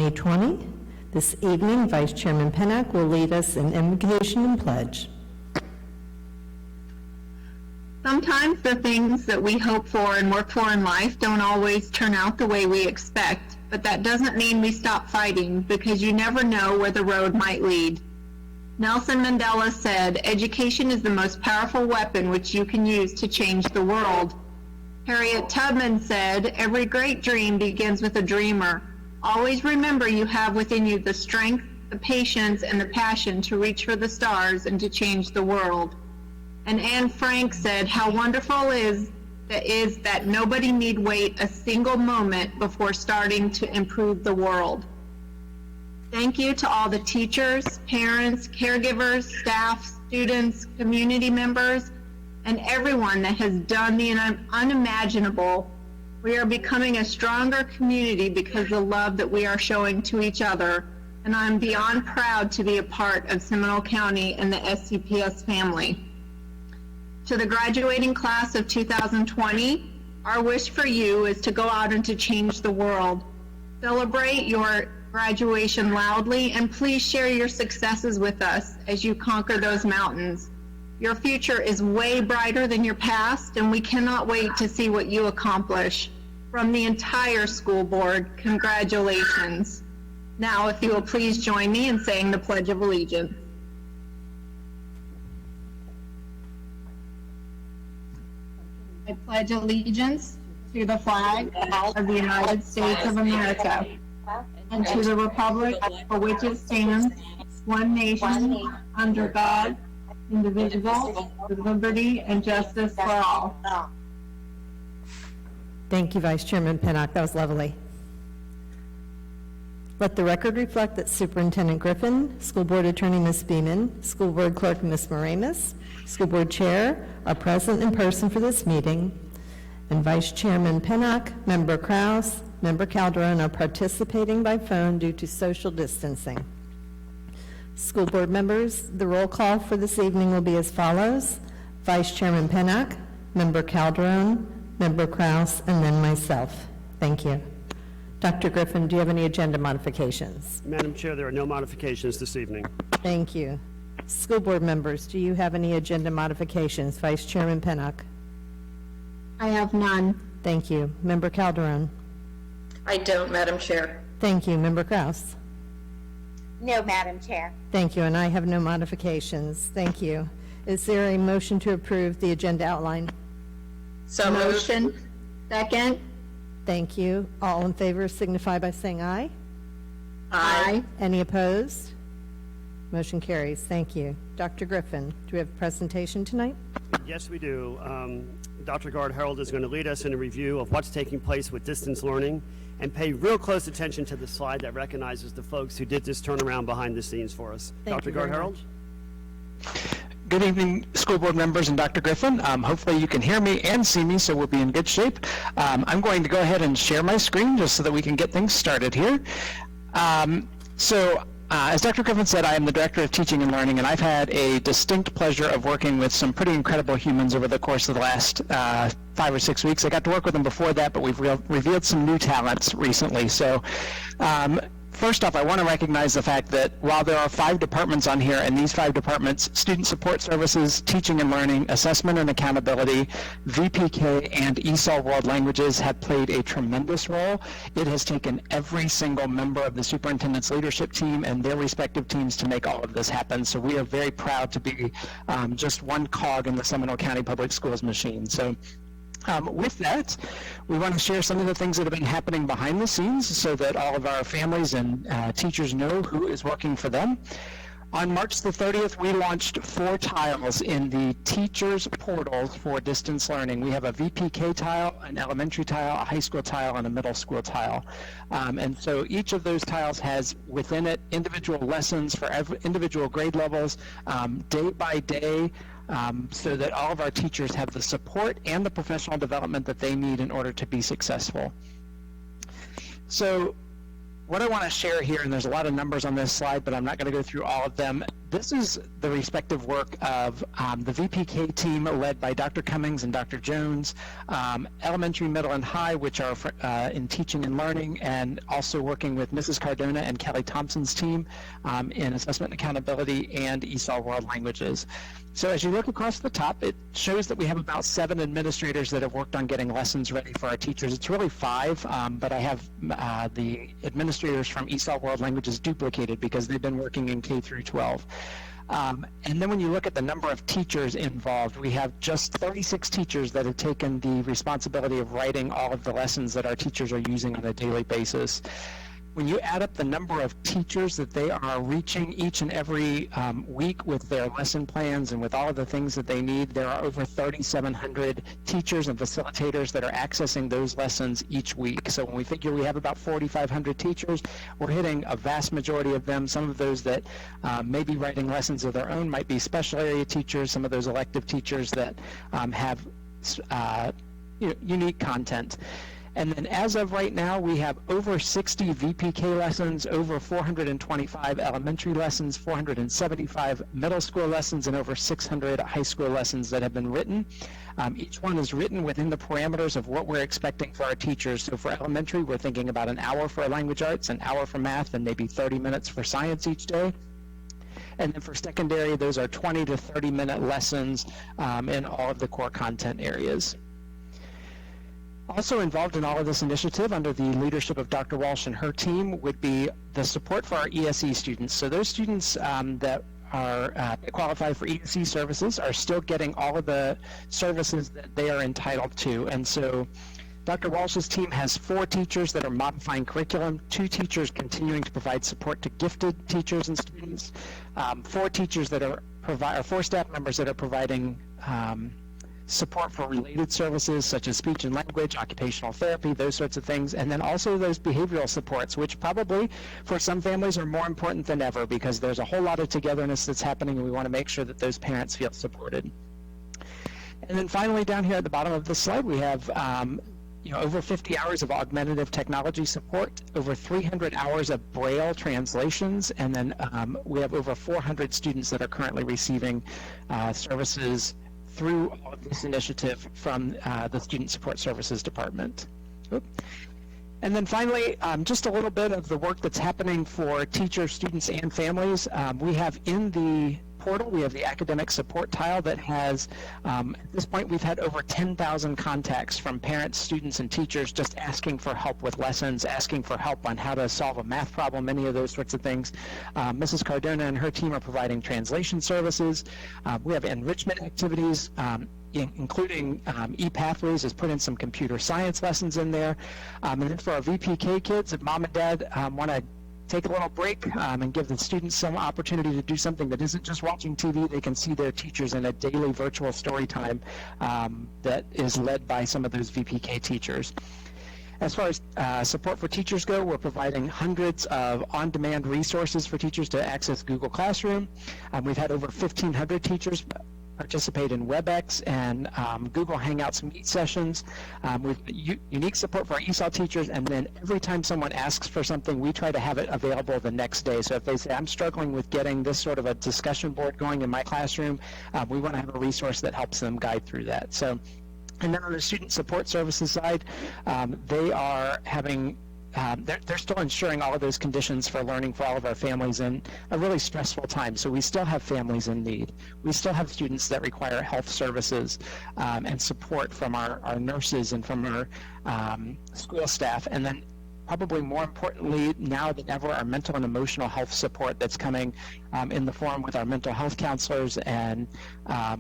2020. This evening, Vice Chairman Pennock will lead us in invocation and pledge. Sometimes the things that we hope for and work for in life don't always turn out the way we expect, but that doesn't mean we stop fighting, because you never know where the road might lead. Nelson Mandela said, "Education is the most powerful weapon which you can use to change the world." Harriet Tubman said, "Every great dream begins with a dreamer. Always remember you have within you the strength, the patience, and the passion to reach for the stars and to change the world." And Anne Frank said, "How wonderful is that nobody need wait a single moment before starting to improve the world." Thank you to all the teachers, parents, caregivers, staff, students, community members, and everyone that has done the unimaginable. We are becoming a stronger community because of the love that we are showing to each other, and I'm beyond proud to be a part of Seminole County and the SCPS family. To the graduating class of 2020, our wish for you is to go out and to change the world. Celebrate your graduation loudly, and please share your successes with us as you conquer those mountains. Your future is way brighter than your past, and we cannot wait to see what you accomplish. From the entire school board, congratulations. Now, if you will please join me in saying the Pledge of Allegiance. I pledge allegiance to the flag of the United States of America and to the republic for which it stands, one nation, under God, indivisible, with liberty and justice for all. Thank you, Vice Chairman Pennock. That was lovely. Let the record reflect that Superintendent Griffin, School Board Attorney Ms. Beeman, School Board Clerk Ms. Moranis, School Board Chair are present in person for this meeting, and Vice Chairman Pennock, Member Krause, Member Calderon are participating by phone due to social distancing. School Board members, the roll call for this evening will be as follows: Vice Chairman Pennock, Member Calderon, Member Krause, and then myself. Thank you. Dr. Griffin, do you have any agenda modifications? Madam Chair, there are no modifications this evening. Thank you. School Board members, do you have any agenda modifications? Vice Chairman Pennock. I have none. Thank you. Member Calderon. I don't, Madam Chair. Thank you. Member Krause. No, Madam Chair. Thank you, and I have no modifications. Thank you. Is there a motion to approve the agenda outline? So Motion. moved. Second. Thank you. All in favor signify by saying aye. Aye. Any opposed? Motion carries. Thank you. Dr. Griffin, do we have a presentation tonight? Yes, we do. Dr. Gard Harold is going to lead us in a review of what's taking place with distance learning, and pay real close attention to the slide that recognizes the folks who did this turnaround behind the scenes for us. Dr. Gard Harold. Good evening, school board members and Dr. Griffin. Hopefully you can hear me and see me, so we'll be in good shape. I'm going to go ahead and share my screen just so that we can get things started here. As Dr. Griffin said, I am the Director of Teaching and Learning, and I've had a distinct pleasure of working with some pretty incredible humans over the course of the last 5 or 6 weeks. I got to work with them before that, but we've revealed some new talents recently. So first off, I want to recognize the fact that while there are 5 departments on here, and these 5 departments, Student Support Services, Teaching and Learning, Assessment and Accountability, VPK, and ESOL World Languages have played a tremendous role. It has taken every single member of the superintendent's leadership team and their respective teams to make all of this happen. So we are very proud to be just one cog in the Seminole County Public Schools machine. So with that, we want to share some of the things that have been happening behind the scenes so that all of our families and teachers know who is working for them. On March the 30th, we launched 4 tiles in the teachers' portals for distance learning. We have a VPK tile, an elementary tile, a high school tile, and a middle school tile. And so each of those tiles has within it individual lessons for individual grade levels, day by day, so that all of our teachers have the support and the professional development that they need in order to be successful. So what I want to share here, and there's a lot of numbers on this slide, but I'm not going to go through all of them. this is the respective work of the VPK team led by Dr. Cummings and Dr. Jones, elementary, middle, and high, which are in teaching and learning, and also working with Mrs. Cardona and Kelly Thompson's team in assessment and accountability and ESOL World Languages. So as you look across the top, it shows that we have about 7 administrators that have worked on getting lessons ready for our teachers. It's really 5, but I have the administrators from ESOL World Languages duplicated because they've been working in K through 12. And then when you look at the number of teachers involved, we have just 36 teachers that have taken the responsibility of writing all of the lessons that our teachers are using on a daily basis. When you add up the number of teachers that they are reaching each and every week with their lesson plans and with all of the things that they need, there are over 3,700 teachers and facilitators that are accessing those lessons each week. So when we figure we have about 4,500 teachers, we're hitting a vast majority of them. Some of those that may be writing lessons of their own might be special area teachers, some of those elective teachers that have unique content. And then as of right now, we have over 60 VPK lessons, over 425 elementary lessons, 475 middle school lessons, and over 600 high school lessons that have been written. Each one is written within the parameters of what we're expecting for our teachers. So for elementary, we're thinking about an hour for language arts, an hour for math, and maybe 30 minutes for science each day. And then for secondary, those are 20 to 30-minute lessons in all of the core content areas. Also involved in all of this initiative under the leadership of Dr. Walsh and her team would be the support for our ESE students. So those students that are qualified for ESE services are still getting all of the services that they are entitled to. And so Dr. Walsh's team has 4 teachers that are modifying curriculum, 2 teachers continuing to provide support to gifted teachers and students, 4 teachers that are 4 staff members that are providing support for related services such as speech and language, occupational therapy, those sorts of things, and then also those behavioral supports, which probably for some families are more important than ever because there's a whole lot of togetherness that's happening and we want to make sure that those parents feel supported. And then finally down here at the bottom of this slide we have over 50 hours of augmentative technology support, over 300 hours of Braille translations, and then we have over 400 students that are currently receiving services through all of this initiative from the Student Support Services Department. And then finally, just a little bit of the work that's happening for teachers, students, and families. We have in the portal, we have the academic support tile that has, at this point, we've had over 10,000 contacts from parents, students, and teachers just asking for help with lessons, asking for help on how to solve a math problem, any of those sorts of things. Mrs. Cardona and her team are providing translation services. We have enrichment activities, including ePathways has put in some computer science lessons in there. And then for our VPK kids, if mom and dad want to take a little break and give the students some opportunity to do something that isn't just watching TV, they can see their teachers in a daily virtual story time that is led by some of those VPK teachers. As far as support for teachers go, we're providing hundreds of on-demand resources for teachers to access Google Classroom. We've had over 1,500 teachers participate in WebEx and Google Hangouts Meet sessions. We've unique support for our ESOL teachers, and then every time someone asks for something, we try to have it available the next day. So if they say, I'm struggling with getting this sort of a discussion board going in my classroom, we want to have a resource that helps them guide through that. So, and then on the student support services side, they are having they're still ensuring all of those conditions for learning for all of our families in a really stressful time. So we still have families in need. We still have students that require health services and support from our nurses and from our school staff. And then probably more importantly now than ever, our mental and emotional health support that's coming in the form with our mental health counselors and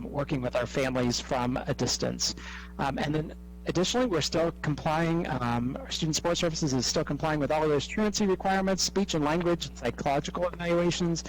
working with our families from a distance. And then additionally, we're still complying, our Student Support Services is still complying with all of those truancy requirements, speech and language, psychological evaluations,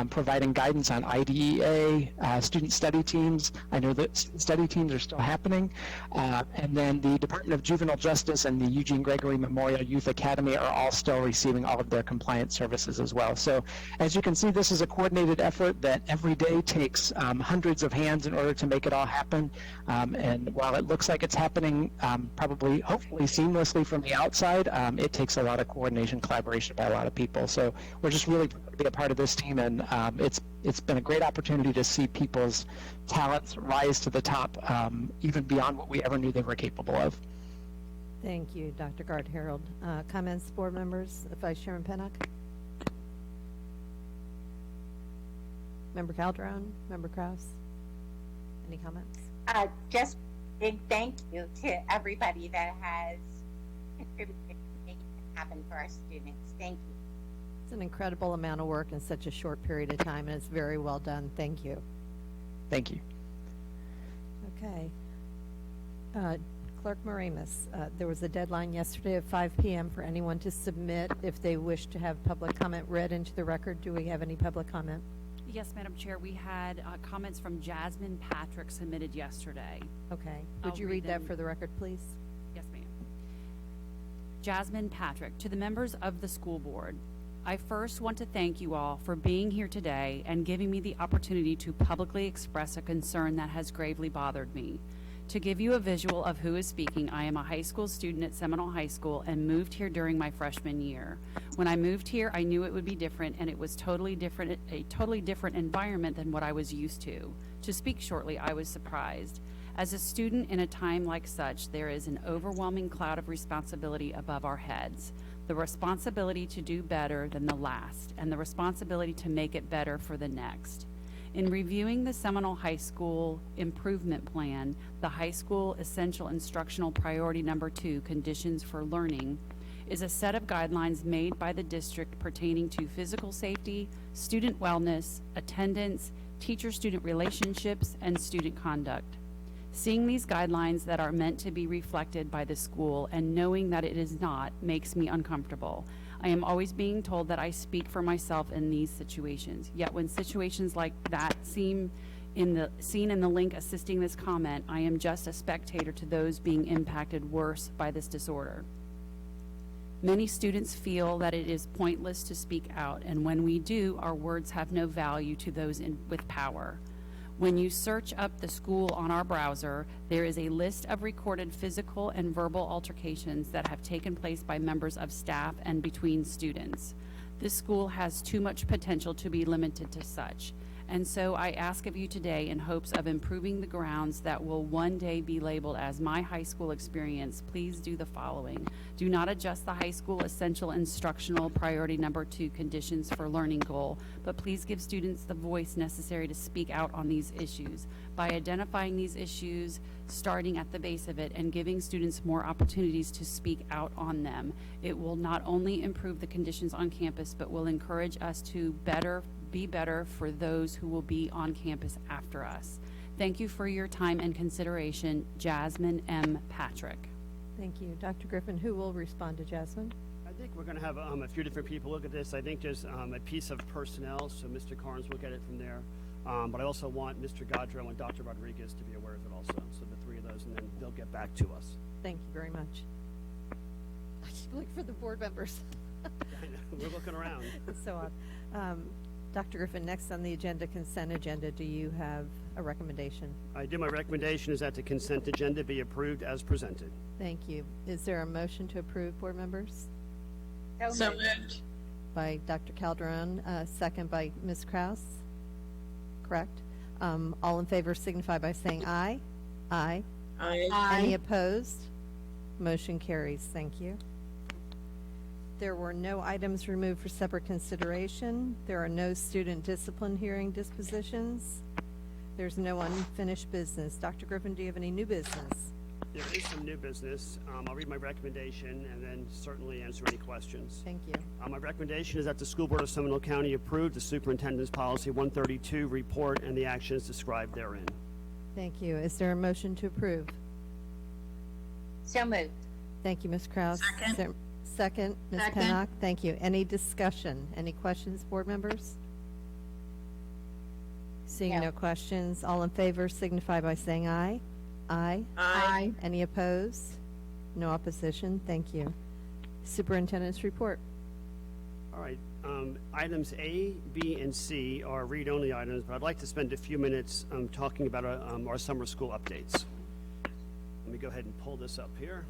providing guidance on IDEA, student study teams. I know that study teams are still happening. And then the Department of Juvenile Justice and the Eugene Gregory Memorial Youth Academy are all still receiving all of their compliance services as well. So as you can see, this is a coordinated effort that every day takes hundreds of hands in order to make it all happen. And while it looks like it's happening running probably, hopefully seamlessly from the outside, it takes a lot of coordination, collaboration by a lot of people. So we're just really proud to be a part of this team, and it's been a great opportunity to see people's talents rise to the top, even beyond what we ever knew they were capable of. Thank you, Dr. Gard-Harold. Comments, board members? Vice Chairman Pennock? Member Calderon? Member Krause? Any comments? Just big thank you to everybody that has contributed to making it happen for our students. Thank you. It's an incredible amount of work in such a short period of time, and it's very well done. Thank you. Thank you. Okay. Clerk Moramis, there was a deadline yesterday at 5 p.m. for anyone to submit if they wish to have public comment read into the record. Do we have any public comment? Yes, Madam Chair, we had comments from Jasmine Patrick submitted yesterday. Okay. Would I'll you read read that them. for the record, please? Yes, ma'am. Jasmine Patrick, to the members of the school board, I first want to thank you all for being here today and giving me the opportunity to publicly express a concern that has gravely bothered me. To give you a visual of who is speaking, I am a high school student at Seminole High School and moved here during my freshman year. When I moved here, I knew it would be different, and it was a totally different environment than what I was used to. To speak shortly, I was surprised. As a student in a time like such, there is an overwhelming cloud of responsibility above our heads. The responsibility to do better than the last, and the responsibility to make it better for the next. In reviewing the Seminole High School Improvement Plan, the High School Essential Instructional Priority Number 2, Conditions for Learning, is a set of guidelines made by the district pertaining to physical safety, student wellness, attendance, teacher-student relationships, and student conduct. Seeing these guidelines that are meant to be reflected by the school and knowing that it is not makes me uncomfortable. I am always being told that I speak for myself in these situations. Yet when situations like that seen in the link assisting this comment, I am just a spectator to those being impacted worse by this disorder. Many students feel that it is pointless to speak out, and when we do, our words have no value to those with power. When you search up the school on our browser, there is a list of recorded physical and verbal altercations that have taken place by members of staff and between students. This school has too much potential to be limited to such. And so I ask of you today in hopes of improving the grounds that will one day be labeled as my high school experience, please do the following. Do not adjust the high school essential instructional priority number 2 conditions for learning goal, but please give students the voice necessary to speak out on these issues. By identifying these issues, starting at the base of it, and giving students more opportunities to speak out on them, it will not only improve the conditions on campus, but will encourage us to be better for those who will be on campus after us. Thank you for your time and consideration. Jasmine M. Patrick. Thank you. Dr. Griffin, who will respond to Jasmine? I think we're going to have a few different people look at this. I think there's a piece of personnel, so Mr. Carnes will get it from there. But I also want Mr. Gaudreau and Dr. Rodriguez to be aware of it also, so the three of those, and then they'll get back to us. Thank you very much. I keep looking for the board members. I know, we're looking around. So odd. Dr. Griffin, next on the agenda, consent agenda, do you have a recommendation? I do. My recommendation is that the consent agenda be approved as presented. Thank you. Is there a motion to approve, board members? So moved. By Dr. Calderon, second by Ms. Krause. Correct? All in favor signify by saying aye. Aye. Any opposed? Motion carries. Thank you. There were no items removed for separate consideration. There are no student discipline hearing dispositions. There's no unfinished business. Dr. Griffin, do you have any new business? There is some new business. I'll read my recommendation and then certainly answer any questions. Thank you. My recommendation is that the School Board of Seminole County approve the Superintendent's Policy 132 report and the actions described therein. Thank you. Is there a motion to approve? So moved. Thank you, Ms. Krause. Second. Second, Ms. Second. Pennock. Thank you. Any discussion? Any questions, board members? Seeing No. no questions, all in favor signify by saying aye. Aye. Aye. Any opposed? No opposition. Thank you. Superintendent's report. All right. Items A, B, and C are read-only items, but I'd like to spend a few minutes talking about our summer school updates. Let me go ahead and pull this up here.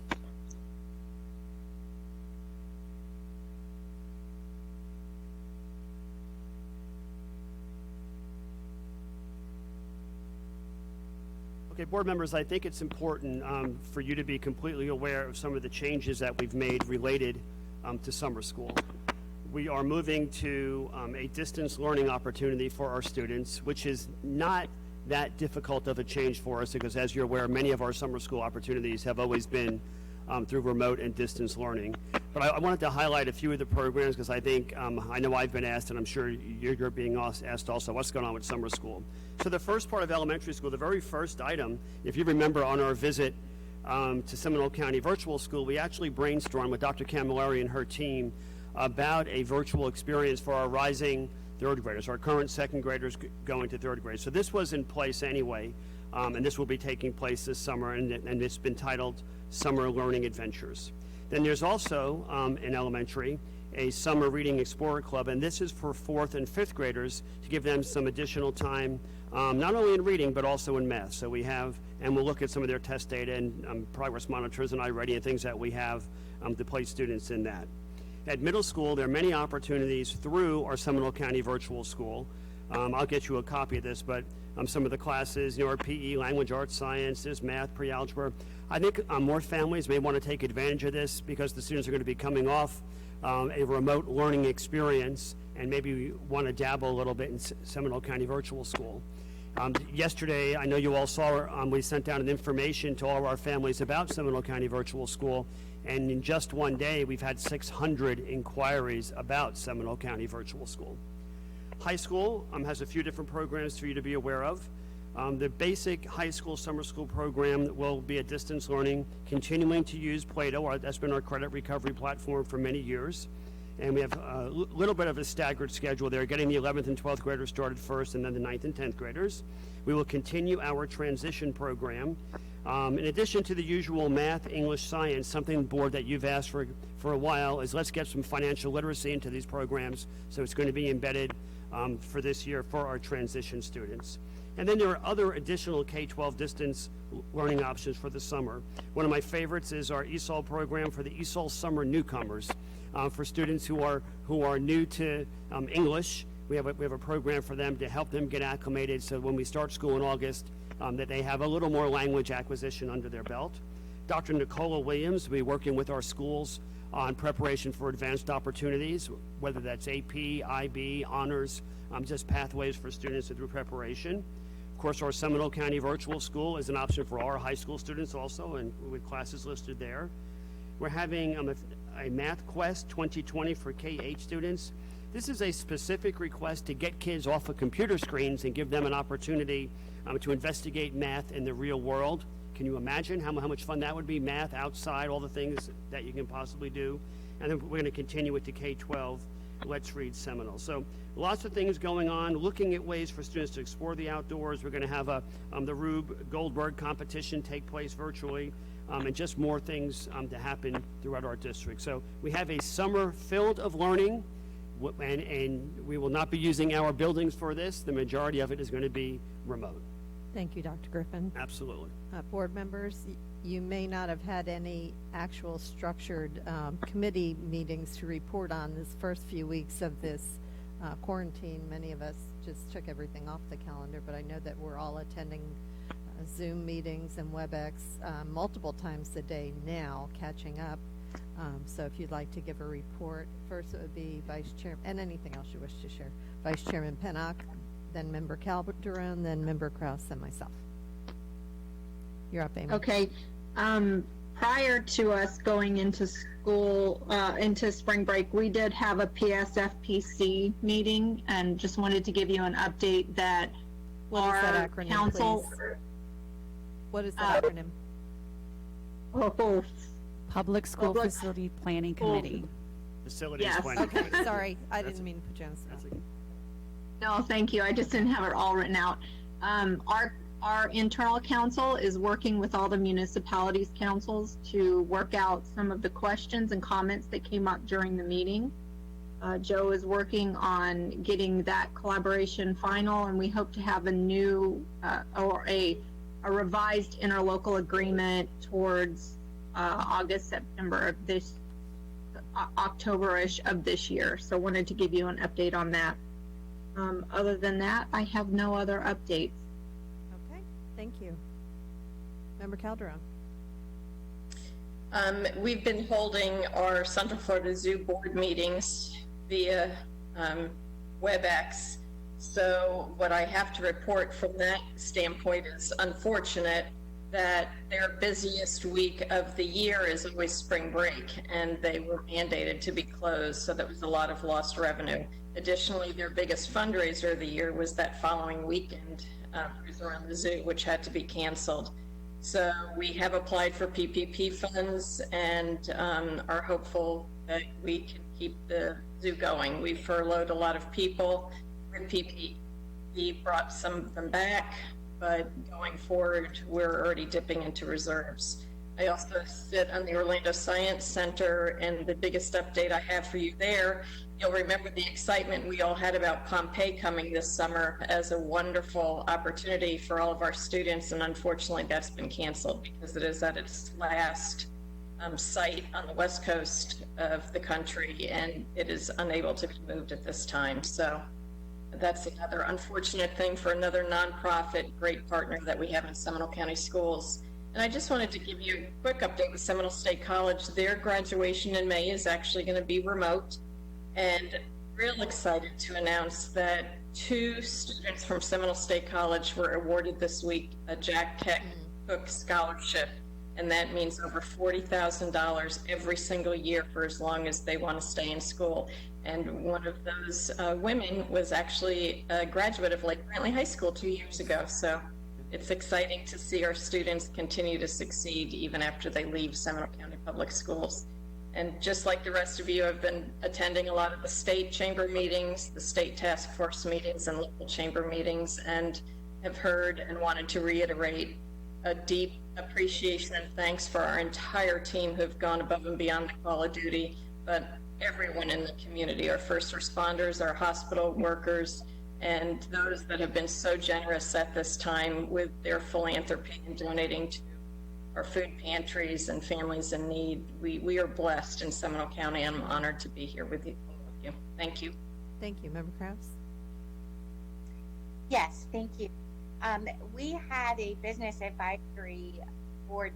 Okay, board members, I think it's important for you to be completely aware of some of the changes that we've made related to summer school. We are moving to a distance learning opportunity for our students, which is not that difficult of a change for us because, as you're aware, many of our summer school opportunities have always been through remote and distance learning. But I wanted to highlight a few of the programs because I think, I know I've been asked, and I'm sure you're being asked also, what's going on with summer school. So the first part of elementary school, the very first item, if you remember on our visit to Seminole County Virtual School, we actually brainstormed with Dr. Camilleri and her team about a virtual experience for our rising third graders, our current second graders going to third grade. So this was in place anyway, and this will be taking place this summer, and it's been titled Summer Learning Adventures. Then there's also, in elementary, a Summer Reading Explorer Club, and this is for fourth and fifth graders to give them some additional time, not only in reading, but also in math. So we have, and we'll look at some of their test data and progress monitors and iReady and things that we have to place students in that. At middle school, there are many opportunities through our Seminole County Virtual School. I'll get you a copy of this, but some of the classes, our PE, language, arts, sciences, math, pre-algebra. I think more families may want to take advantage of this because the students are going to be coming off a remote learning experience and maybe want to dabble a little bit in Seminole County Virtual School. Yesterday, I know you all saw, we sent out an information to all of our families about Seminole County Virtual School, and in just one day, we've had 600 inquiries about Seminole County Virtual School. High school has a few different programs for you to be aware of. The basic high school summer school program will be a distance learning, continuing to use Plato. That's been our credit recovery platform for many years. And we have a little bit of a staggered schedule there, getting the 11th and 12th graders started first and then the 9th and 10th graders. We will continue our transition program. In addition to the usual math, English, science, something, board, that you've asked for a while is let's get some financial literacy into these programs. So it's going to be embedded for this year for our transition students. And then there are other additional K-12 distance learning options for the summer. One of my favorites is our ESOL program for the ESOL summer newcomers. For students who are new to English, we have a program for them to help them get acclimated so when we start school in August, that they have a little more language acquisition under their belt. Dr. Nicola Williams will be working with our schools on preparation for advanced opportunities, whether that's AP, IB, honors, just pathways for students through preparation. Of course, our Seminole County Virtual School is an option for our high school students also, and with classes listed there. We're having a Math Quest 2020 for K-8 students. This is a specific request to get kids off of computer screens and give them an opportunity to investigate math in the real world. Can you imagine how much fun that would be? Math outside, all the things that you can possibly do. And then we're going to continue with the K-12 Let's Read Seminole. So lots of things going on, looking at ways for students to explore the outdoors. We're going to have the Rube Goldberg competition take place virtually, and just more things to happen throughout our district. So we have a summer filled of learning, and we will not be using our buildings for this. The majority of it is going to be remote. Thank you, Dr. Griffin. Absolutely. Board members, you may not have had any actual structured committee meetings to report on this first few weeks of this quarantine. Many of us just took everything off the calendar, but I know that we're all attending Zoom meetings and WebEx multiple times a day now, catching up. So if you'd like to give a report, first it would be Vice Chair, and anything else you wish to share. Vice Chairman Pennock, then Member Calderon, then Member Krause, and myself. You're up, Amy. Okay. Prior to us going into school, into spring break, we did have a PSFPC meeting, and just wanted to give you an update that What is that our acronym, council. please? What is that acronym? Oh, Public School Public Facility Planning Committee. Facilities Yes. planning. Okay, sorry, I didn't mean to put you on the spot. That's no, thank you. I just didn't have it all written out. Our internal council is working with all the municipalities councils to work out some of the questions and comments that came up during the meeting. Joe is working on getting that collaboration final, and we hope to have a new or a a revised interlocal agreement towards August, September of this, October-ish of this year. So wanted to give you an update on that. Other than that, I have no other updates. Okay, thank you. Member Calderon. We've been holding our Central Florida Zoo board meetings via WebEx. So what I have to report from that standpoint is unfortunate that their busiest week of the year is always spring break, and they were mandated to be closed, so that was a lot of lost revenue. Additionally, their biggest fundraiser of the year was that following weekend, Cruise Around the Zoo, which had to be canceled. So we have applied for PPP funds and are hopeful that we can keep the zoo going. We furloughed a lot of people. PPP brought some of them back, but going forward, we're already dipping into reserves. I also sit on the Orlando Science Center, and the biggest update I have for you there, you'll remember the excitement we all had about Pompeii coming this summer as a wonderful opportunity for all of our students, and unfortunately that's been canceled because it is at its last site on the west coast of the country, and it is unable to be moved at this time. So that's another unfortunate thing for another nonprofit, great partner that we have in Seminole County Schools. And I just wanted to give you a quick update with Seminole State College. Their graduation in May is actually going to be remote, and real excited to announce that 2 students from Seminole State College were awarded this week a Jack Keck Cook Scholarship, and that means over $40,000 every single year for as long as they want to stay in school. And one of those women was actually a graduate of Lake Brantley High School 2 years ago. So it's exciting to see our students continue to succeed even after they leave Seminole County Public Schools. And just like the rest of you, I've been attending a lot of the state chamber meetings, the state task force meetings, and local chamber meetings, and have heard and wanted to reiterate a deep appreciation and thanks for our entire team who've gone above and beyond the call of duty, but everyone in the community, our first responders, our hospital workers, and those that have been so generous at this time with their philanthropy and donating to our food pantries and families in need. We are blessed in Seminole County. I'm honored to be here with you. Thank you. Thank you. Member Krause? Yes, thank you. We had a business advisory board,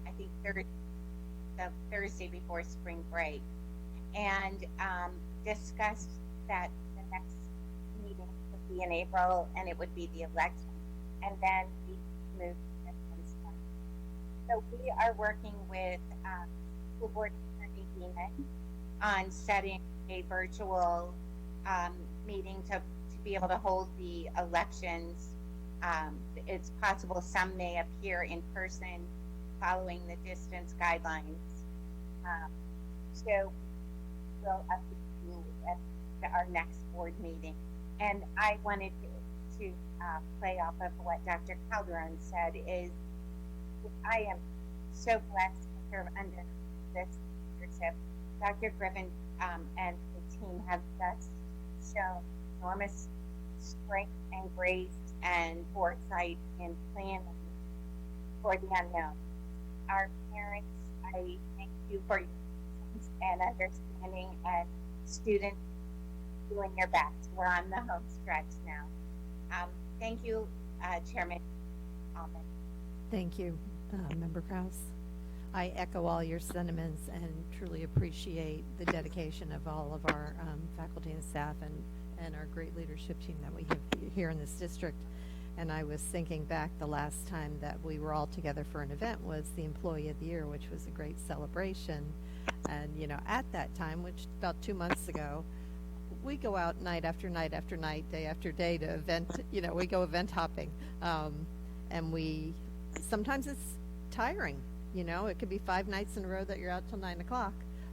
I think the Thursday before spring break, and discussed that the next meeting would be in April, and it would be the election, and then we moved to this one. So we are working with School Board Attorney Beeman on setting a virtual meeting to be able to hold the elections. It's possible some may appear in person following the distance guidelines. So we'll update you at our next board meeting. And I wanted to play off of what Dr. Calderon said is I am so blessed to serve under this leadership. Dr. Griffin and the team have just shown enormous strength and grace and foresight in planning for the unknown. Our parents, I thank you for your patience and understanding, and students doing your best. We're on the home stretch now. Thank you, Chairman Almond. Thank you, Member Krause. I echo all your sentiments and truly appreciate the dedication of all of our faculty and staff and our great leadership team that we have here in this district. And I was thinking back, the last time that we were all together for an event was the Employee of the Year, which was a great celebration. And, you know, at that time, which about 2 months ago, we go out night after night after night, day after day to event, you know, we go event hopping. And sometimes it's tiring, you know, it could be 5 nights in a row that you're out till 9 o'clock.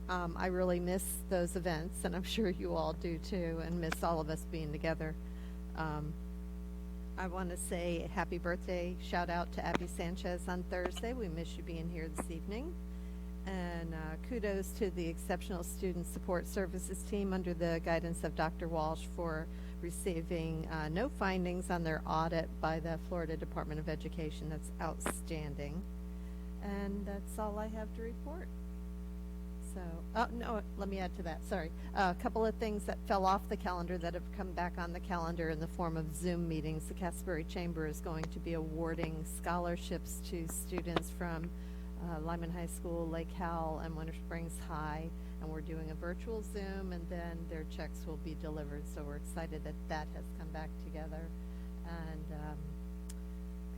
I really miss those events, and I'm sure you all do too, and miss all of us being together. I want to say happy birthday, shout out to Abby Sanchez on Thursday. We miss you being here this evening. And kudos to the Exceptional Student Support Services team under the guidance of Dr. Walsh for receiving no findings on their audit by the Florida Department of Education. That's outstanding. And that's all I have to report. So, oh, no, let me add to that, sorry. A couple of things that fell off the calendar that have come back on the calendar in the form of Zoom meetings. The Casper Chamber is going to be awarding scholarships to students from Lyman High School, Lake Howell, and Winter Springs High. And we're doing a virtual Zoom, and then their checks will be delivered. So we're excited that that has come back together. And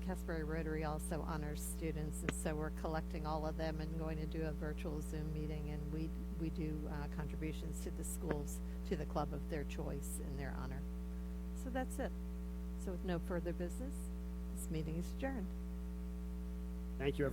Casper Rotary also honors students, and so we're collecting all of them and going to do a virtual Zoom meeting, and we do contributions to the schools, to the club of their choice in their honor. So that's it. So with no further business, this meeting is adjourned. Thank you, everyone.